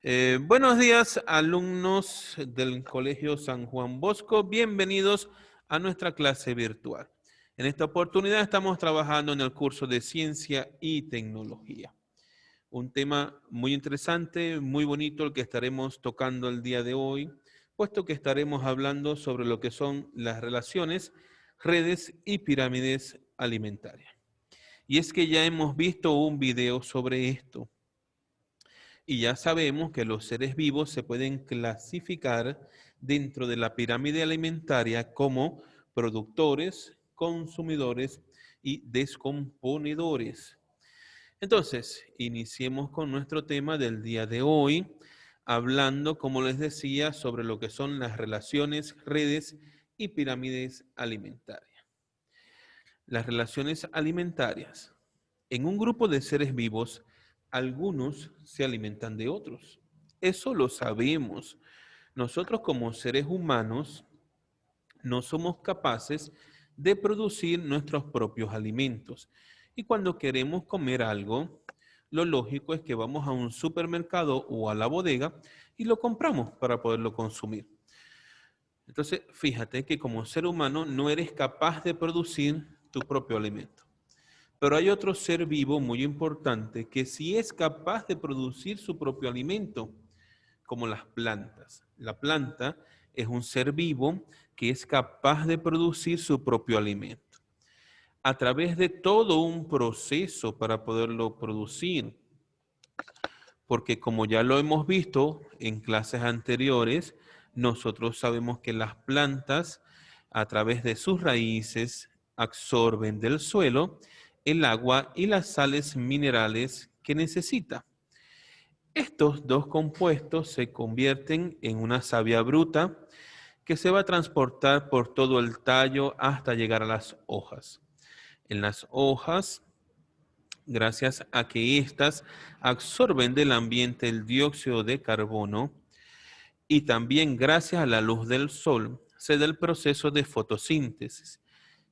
Buenos días, alumnos del Colegio San Juan Bosco. Bienvenidos a nuestra clase virtual. En esta oportunidad estamos trabajando en el curso de Ciencia y Tecnología. Un tema muy interesante, muy bonito el que estaremos tocando el día de hoy, puesto que estaremos hablando sobre lo que son las relaciones, redes y pirámides alimentarias. Y es que ya hemos visto un video sobre esto. Y ya sabemos que los seres vivos se pueden clasificar dentro de la pirámide alimentaria como productores, consumidores y descomponedores. Entonces, iniciemos con nuestro tema del día de hoy, hablando, como les decía, sobre lo que son las relaciones, redes y pirámides alimentarias. Las relaciones alimentarias. En un grupo de seres vivos, algunos se alimentan de otros. Eso lo sabemos. Nosotros como seres humanos no somos capaces de producir nuestros propios alimentos. Y cuando queremos comer algo, lo lógico es que vamos a un supermercado o a la bodega y lo compramos para poderlo consumir. Entonces, fíjate que como ser humano no eres capaz de producir tu propio alimento. Pero hay otro ser vivo muy importante que sí es capaz de producir su propio alimento, como las plantas. La planta es un ser vivo que es capaz de producir su propio alimento. A través de todo un proceso para poderlo producir, porque como ya lo hemos visto en clases anteriores, nosotros sabemos que las plantas, a través de sus raíces, absorben del suelo el agua y las sales minerales que necesita. Estos dos compuestos se convierten en una savia bruta que se va a transportar por todo el tallo hasta llegar a las hojas. En las hojas, gracias a que éstas absorben del ambiente el dióxido de carbono y también gracias a la luz del sol, se da el proceso de fotosíntesis,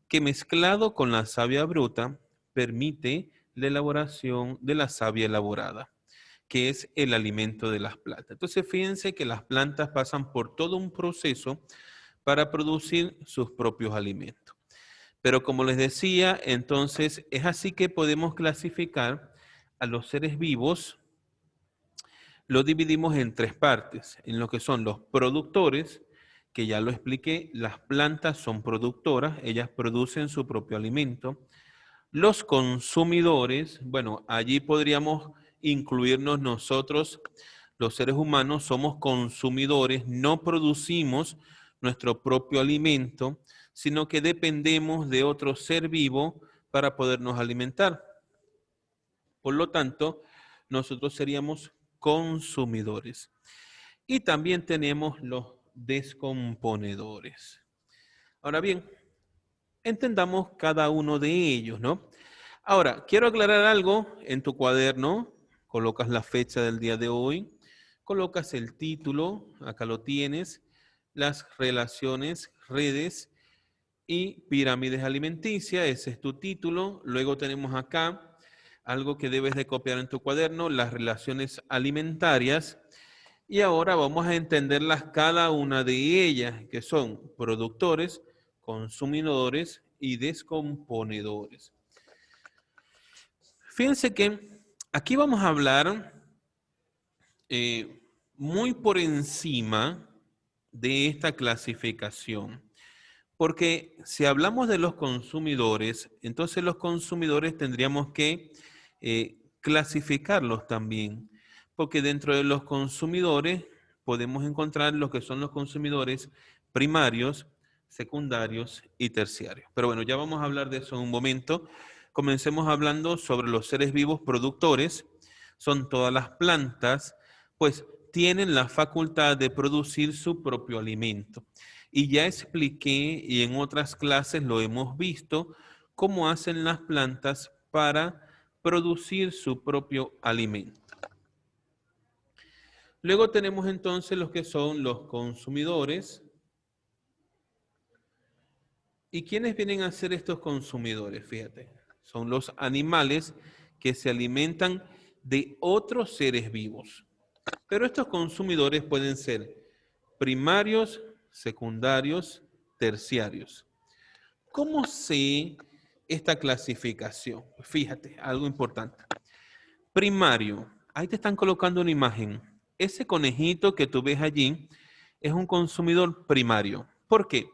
que mezclado con la savia bruta permite la elaboración de la savia elaborada, que es el alimento de las plantas. Entonces, fíjense que las plantas pasan por todo un proceso para producir sus propios alimentos. Pero como les decía, entonces es así que podemos clasificar a los seres vivos, lo dividimos en tres partes, en lo que son los productores, que ya lo expliqué, las plantas son productoras, ellas producen su propio alimento. Los consumidores, bueno, allí podríamos incluirnos nosotros, los seres humanos, somos consumidores, no producimos nuestro propio alimento, sino que dependemos de otro ser vivo para podernos alimentar. Por lo tanto, nosotros seríamos consumidores. Y también tenemos los descomponedores. Ahora bien, entendamos cada uno de ellos, ¿no? Ahora, quiero aclarar algo en tu cuaderno. Colocas la fecha del día de hoy, colocas el título, acá lo tienes, las relaciones, redes y pirámides alimenticias, ese es tu título. Luego tenemos acá algo que debes de copiar en tu cuaderno, las relaciones alimentarias. Y ahora vamos a entenderlas cada una de ellas, que son productores, consumidores y descomponedores. Fíjense que aquí vamos a hablar muy por encima de esta clasificación. Porque si hablamos de los consumidores, entonces los consumidores tendríamos que clasificarlos también, porque dentro de los consumidores podemos encontrar lo que son los consumidores primarios, secundarios y terciarios. Pero bueno, ya vamos a hablar de eso en un momento. Comencemos hablando sobre los seres vivos productores. Son todas las plantas, pues tienen la facultad de producir su propio alimento. Y ya expliqué, y en otras clases lo hemos visto, cómo hacen las plantas para producir su propio alimento. Luego tenemos entonces los que son los consumidores. ¿Y quiénes vienen a ser estos consumidores? Fíjate, son los animales que se alimentan de otros seres vivos. Pero estos consumidores pueden ser primarios, secundarios, terciarios. ¿Cómo sé esta clasificación? Fíjate, algo importante. Primario, ahí te están colocando una imagen. Ese conejito que tú ves allí es un consumidor primario. ¿Por qué?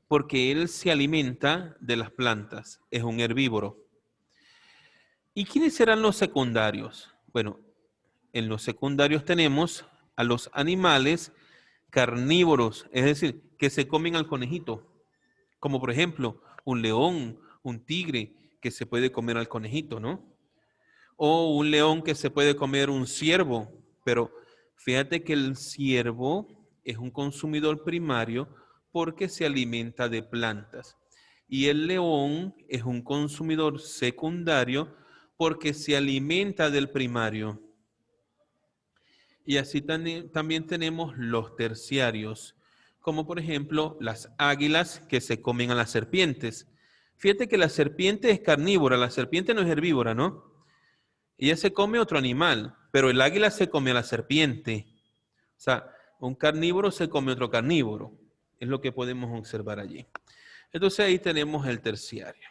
Porque él se alimenta de las plantas, es un herbívoro. ¿Y quiénes serán los secundarios? Bueno, en los secundarios tenemos a los animales carnívoros, es decir, que se comen al conejito, como por ejemplo un león, un tigre que se puede comer al conejito, ¿no? O un león que se puede comer un ciervo, pero fíjate que el ciervo es un consumidor primario porque se alimenta de plantas. Y el león es un consumidor secundario porque se alimenta del primario. Y así también tenemos los terciarios, como por ejemplo las águilas que se comen a las serpientes. Fíjate que la serpiente es carnívora, la serpiente no es herbívora, ¿no? Ella se come otro animal, pero el águila se come a la serpiente. O sea, un carnívoro se come otro carnívoro. Es lo que podemos observar allí. Entonces ahí tenemos el terciario.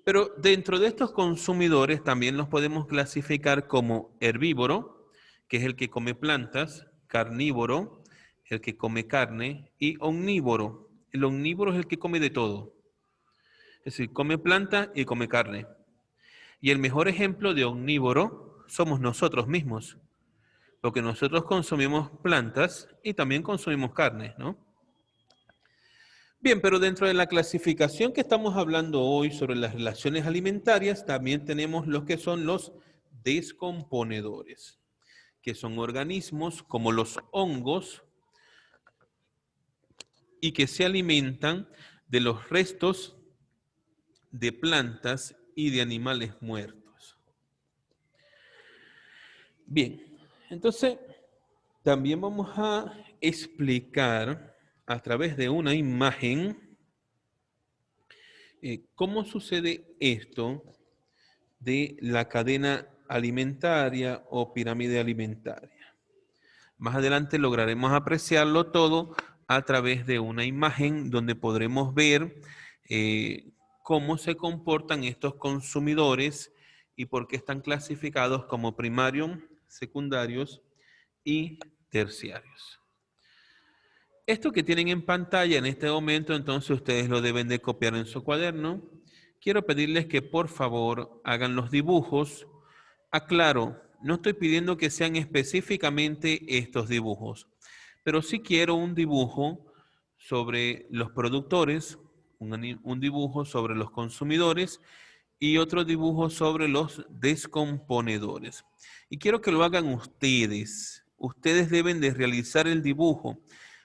Pero dentro de estos consumidores también los podemos clasificar como herbívoro, que es el que come plantas, carnívoro, el que come carne, y omnívoro. El omnívoro es el que come de todo. Es decir, come planta y come carne. Y el mejor ejemplo de omnívoro somos nosotros mismos, porque nosotros consumimos plantas y también consumimos carne, ¿no? Bien, pero dentro de la clasificación que estamos hablando hoy sobre las relaciones alimentarias, también tenemos lo que son los descomponedores, que son organismos como los hongos y que se alimentan de los restos de plantas y de animales muertos. Bien, entonces también vamos a explicar a través de una imagen cómo sucede esto de la cadena alimentaria o pirámide alimentaria. Más adelante lograremos apreciarlo todo a través de una imagen donde podremos ver cómo se comportan estos consumidores y por qué están clasificados como primarios, secundarios y terciarios. Esto que tienen en pantalla en este momento, entonces ustedes lo deben de copiar en su cuaderno. Quiero pedirles que por favor hagan los dibujos. Aclaro, no estoy pidiendo que sean específicamente estos dibujos, pero sí quiero un dibujo sobre los productores, un dibujo sobre los consumidores y otro dibujo sobre los descomponedores. Y quiero que lo hagan ustedes. Ustedes deben de realizar el dibujo.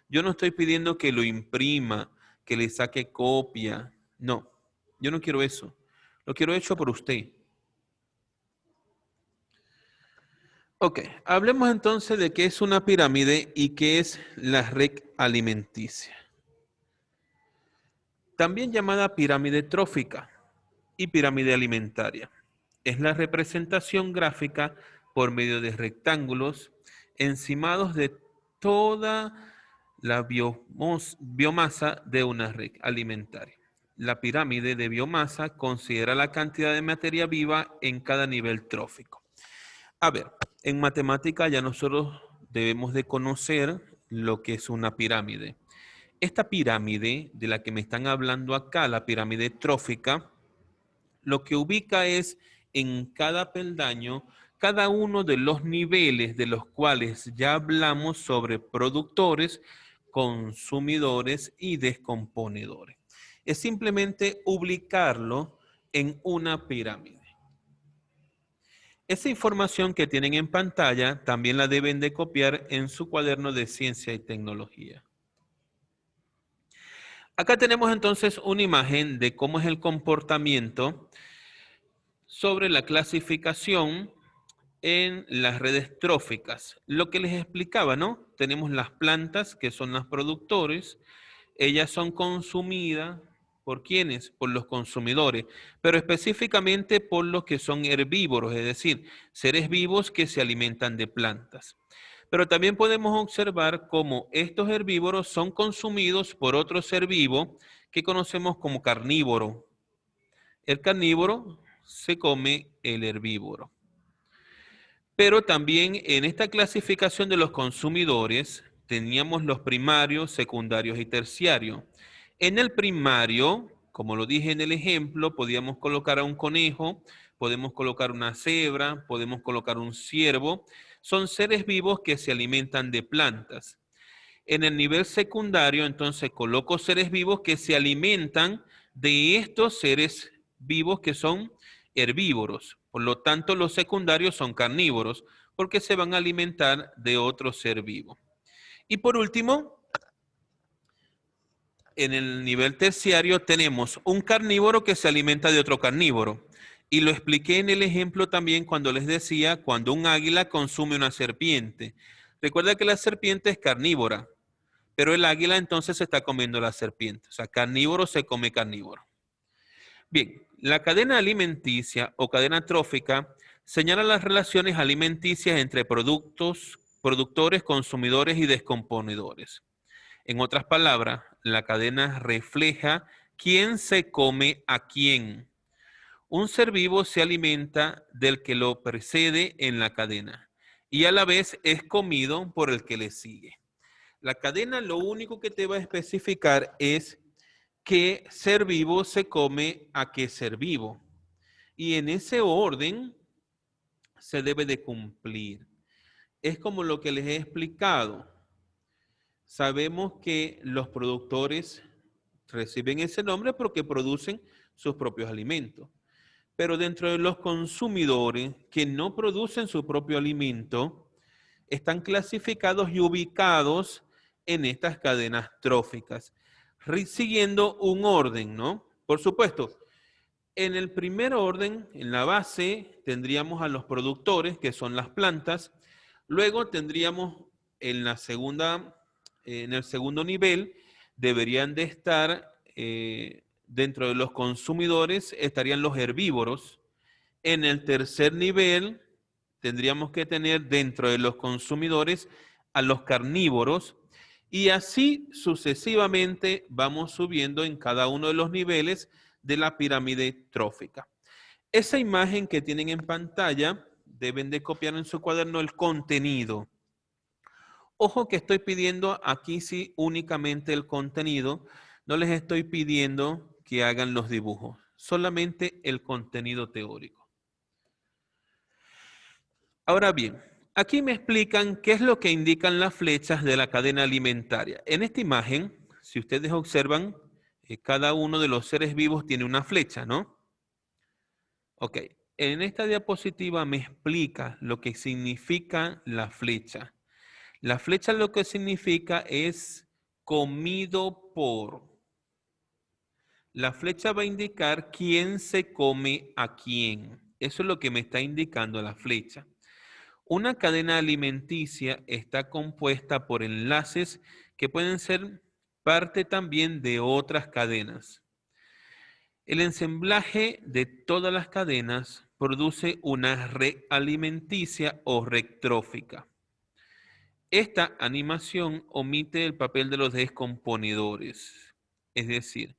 Yo no estoy pidiendo que lo imprima, que le saque copia. No, yo no quiero eso. Lo quiero hecho por usted. Ok, hablemos entonces de qué es una pirámide y qué es la red alimenticia. También llamada pirámide trófica y pirámide alimentaria. Es la representación gráfica por medio de rectángulos encimados de toda la biomasa de una red alimentaria. La pirámide de biomasa considera la cantidad de materia viva en cada nivel trófico. A ver, en matemática ya nosotros debemos de conocer lo que es una pirámide. Esta pirámide de la que me están hablando acá, la pirámide trófica, lo que ubica es en cada peldaño cada uno de los niveles de los cuales ya hablamos sobre productores, consumidores y descomponedores. Es simplemente ubicarlo en una pirámide. Esa información que tienen en pantalla también la deben de copiar en su cuaderno de ciencia y tecnología. Acá tenemos entonces una imagen de cómo es el comportamiento sobre la clasificación en las redes tróficas. Lo que les explicaba, ¿no? Tenemos las plantas, que son las productores, ellas son consumidas ¿Por quiénes? Por los consumidores, pero específicamente por los que son herbívoros, es decir, seres vivos que se alimentan de plantas. Pero también podemos observar cómo estos herbívoros son consumidos por otro ser vivo que conocemos como carnívoro. El carnívoro se come el herbívoro. Pero también en esta clasificación de los consumidores teníamos los primarios, secundarios y terciarios. En el primario, como lo dije en el ejemplo, podíamos colocar a un conejo, podemos colocar una cebra, podemos colocar un ciervo. Son seres vivos que se alimentan de plantas. En el nivel secundario, entonces, coloco seres vivos que se alimentan de estos seres vivos que son herbívoros. Por lo tanto, los secundarios son carnívoros porque se van a alimentar de otro ser vivo. Y por último, en el nivel terciario tenemos un carnívoro que se alimenta de otro carnívoro. Y lo expliqué en el ejemplo también cuando les decía, cuando un águila consume una serpiente. Recuerda que la serpiente es carnívora, pero el águila entonces se está comiendo la serpiente. O sea, carnívoro se come carnívoro. Bien, la cadena alimenticia o cadena trófica señala las relaciones alimenticias entre productores, consumidores y descomponedores. En otras palabras, la cadena refleja quién se come a quién. Un ser vivo se alimenta del que lo precede en la cadena y a la vez es comido por el que le sigue. La cadena lo único que te va a especificar es qué ser vivo se come a qué ser vivo. Y en ese orden se debe de cumplir. Es como lo que les he explicado. Sabemos que los productores reciben ese nombre porque producen sus propios alimentos. Pero dentro de los consumidores que no producen su propio alimento, están clasificados y ubicados en estas cadenas tróficas, siguiendo un orden, ¿no? Por supuesto, en el primer orden, en la base, tendríamos a los productores, que son las plantas. Luego tendríamos en la segunda, en el segundo nivel, deberían de estar dentro de los consumidores, estarían los herbívoros. En el tercer nivel, tendríamos que tener dentro de los consumidores a los carnívoros y así sucesivamente vamos subiendo en cada uno de los niveles de la pirámide trófica. Esa imagen que tienen en pantalla deben de copiar en su cuaderno el contenido. Ojo que estoy pidiendo aquí sí únicamente el contenido, no les estoy pidiendo que hagan los dibujos, solamente el contenido teórico. Ahora bien, aquí me explican qué es lo que indican las flechas de la cadena alimentaria. En esta imagen, si ustedes observan, cada uno de los seres vivos tiene una flecha, ¿no? Ok, en esta diapositiva me explica lo que significa la flecha. La flecha lo que significa es comido por. La flecha va a indicar quién se come a quién. Eso es lo que me está indicando la flecha. Una cadena alimenticia está compuesta por enlaces que pueden ser parte también de otras cadenas. El ensamblaje de todas las cadenas produce una red alimenticia o red trófica. Esta animación omite el papel de los descomponedores. Es decir,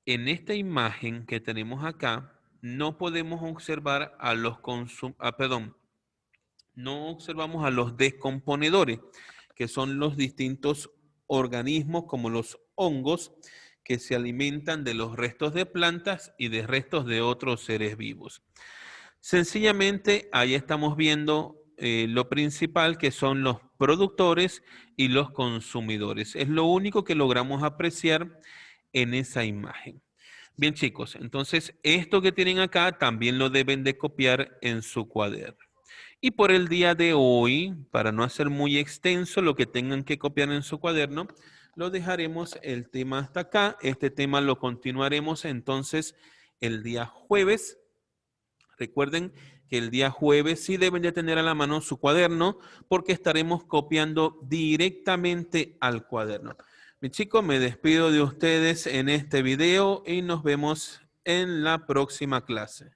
en esta imagen que tenemos acá, no podemos observar a los no observamos a los descomponedores, que son los distintos organismos como los hongos que se alimentan de los restos de plantas y de restos de otros seres vivos. Sencillamente, ahí estamos viendo lo principal que son los productores y los consumidores. Es lo único que logramos apreciar en esa imagen. Bien, chicos, entonces esto que tienen acá también lo deben de copiar en su cuaderno. Y por el día de hoy, para no hacer muy extenso lo que tengan que copiar en su cuaderno, lo dejaremos el tema hasta acá. Este tema lo continuaremos entonces el día jueves. Recuerden que el día jueves sí deben de tener a la mano su cuaderno porque estaremos copiando directamente al cuaderno. Mi chico, me despido de ustedes en este video y nos vemos en la próxima clase.